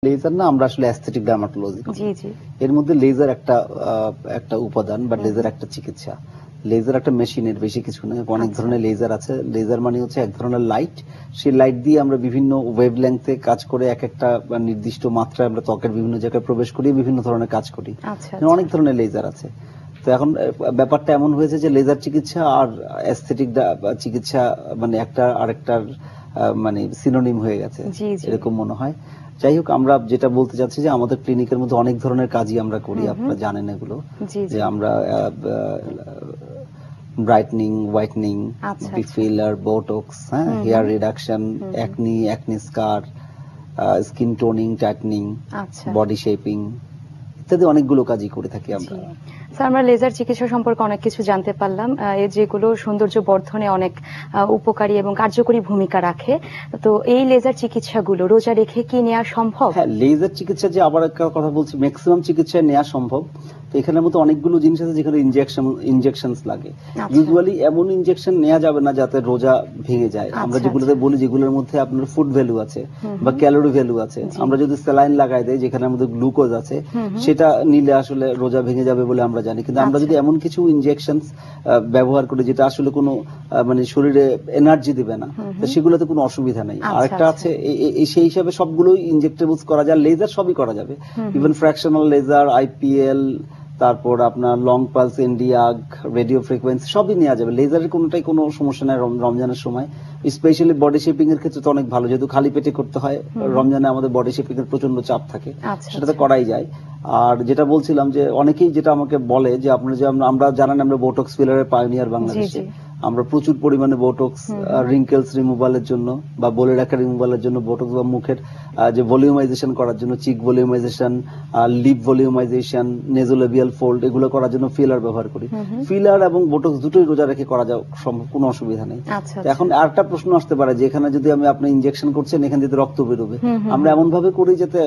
Laser না, আমরা আসলে অ্যাস্থেটিক ডার্মাটোলজি করি। জি, জি। এর মধ্যে লেজার একটা উপাদান বা লেজার একটা চিকিৎসা। লেজার একটা মেশিনের, বেশি কিছু না। অনেক আচ্ছা। ধরনের লেজার আছে। লেজার মানে হচ্ছে এক ধরনের লাইট। সেই লাইট দিয়ে আমরা বিভিন্ন ওয়েভলেংথে কাজ করে একটা নির্দিষ্ট মাত্রায় আমরা ত্বকের বিভিন্ন জায়গায় প্রবেশ করি, বিভিন্ন ধরনের কাজ করি। আচ্ছা, আচ্ছা। অনেক ধরনের লেজার আছে। তো এখন ব্যাপারটা এমন হয়েছে যে লেজার চিকিৎসা আর অ্যাস্থেটিক চিকিৎসা মানে একটা আরেকটার মানে সিনোনিম হয়ে গেছে, জি, জি। এরকম মনে হয়। যাই হোক, আমরা যেটা বলতে চাচ্ছি যে আমাদের ক্লিনিকের মধ্যে অনেক ধরনের কাজই আমরা করি, আপনারা জানেন এগুলো। জি, যে জি। আমরা ব্রাইটনিং, হোয়াইটনিং, আচ্ছা, বিগ আচ্ছা। ফিলার, বোটক্স, হ্যাঁ, হেয়ার রিডাকশন, অ্যাকনি স্কার, স্কিন টোনিং, টাইটনিং, আচ্ছা। বডি শেপিং ইত্যাদি অনেকগুলো কাজই করে থাকি জি। আমরা। স্যার, আমরা লেজার চিকিৎসা সম্পর্কে অনেক কিছু জানতে পারলাম। যেগুলো সৌন্দর্য বর্ধনে অনেক উপকারী এবং কার্যকরী ভূমিকা রাখে। তো এই লেজার চিকিৎসাগুলো রোজা রেখে কি নেওয়া সম্ভব? হ্যাঁ, লেজার চিকিৎসা যে আবার একটা কথা বলছি, ম্যাক্সিমাম চিকিৎসায় নেওয়া সম্ভব। তো এখানের মধ্যে অনেকগুলো জিনিস আছে যেখানে ইনজেকশনস লাগে। আচ্ছা। ইউজুয়ালি এমন ইনজেকশন নেওয়া যাবে না যাতে রোজা ভেঙে যায়। আমরা আচ্ছা, যেগুলোতে আচ্ছা। বলি যেগুলোর মধ্যে আপনার ফুড ভ্যালু আছে বা হুম। ক্যালোরি ভ্যালু আছে, জি। আমরা যদি স্যালাইন লাগাই দেই যেখানে আমাদের গ্লুকোজ আছে, সেটা নিলে আসলে রোজা ভেঙে যাবে বলে আমরা জানি। কিন্তু আমরা আচ্ছা। যদি এমন কিছু ইনজেকশনস ব্যবহার করি যেটা আসলে কোনো মানে শরীরে এনার্জি দিবে না, তো সেগুলোতে কোনো অসুবিধা নেই। আচ্ছা, আরেকটা আচ্ছা। আছে সেই হিসাবে সবগুলোই ইনজেক্টেবলস করা যায়, লেজার সবই করা যাবে। ইভেন ফ্র্যাকশনাল লেজার, আইপিএল, তারপর আপনার লং পালস, এনডিআগ, রেডিও ফ্রিকোয়েন্সি সবই নেওয়া যাবে। লেজারের কোনোটাই কোনো সমস্যা নাই রমজানের সময়। স্পেশালি বডি শেপিং এর ক্ষেত্রে তো অনেক ভালো, যেহেতু খালি পেটে করতে হয়। রমজানে আমাদের বডি শেপিং এর প্রচন্ড চাপ থাকে, আচ্ছা, সেটাতে আচ্ছা। করাই যায়। আর যেটা বলছিলাম যে অনেকেই যেটা আমাকে বলে যে আপনার যে আমরা জানেন আমরা বোটক্স ফিলারের পায়োনিয়ার জি, বাংলাদেশে। জি। আমরা প্রচুর পরিমাণে বোটক্স রিঙ্কেলস রিমুভালের জন্য বা বলে রাখা রিমুভালের জন্য বোটক্স বা মুখের যে ভলিউমাইজেশন করার জন্য, চিক ভলিউমাইজেশন, লিপ ভলিউমাইজেশন, নেজোলেবিয়াল ফোল্ড, এগুলো করার জন্য ফিলার ব্যবহার করি। ফিলার এবং বোটক্স দুটোই রোজা রেখে করা যায় সম্ভব, কোনো অসুবিধা নেই। আচ্ছা, তো আচ্ছা। এখন আরেকটা প্রশ্ন আসতে পারে যে এখানে যদি আপনি ইনজেকশন করছেন, এখানে যদি রক্ত বেরোবে, আমরা এমন ভাবে করি যাতে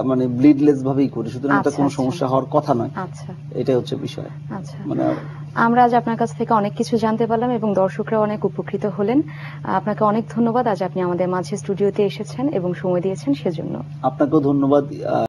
মানে ব্লিডলেস ভাবেই করি, সুতরাং এটা আচ্ছা, কোনো আচ্ছা। সমস্যা হওয়ার কথা নয়। আচ্ছা, এটাই হচ্ছে বিষয়। আচ্ছা। মানে আমরা আজ আপনার কাছ থেকে অনেক কিছু জানতে পারলাম এবং দর্শকরা অনেক উপকৃত হলেন। আপনাকে অনেক ধন্যবাদ। আজ আপনি আমাদের মাঝে স্টুডিওতে এসেছেন এবং সময় দিয়েছেন সেজন্য। আপনাকেও ধন্যবাদ।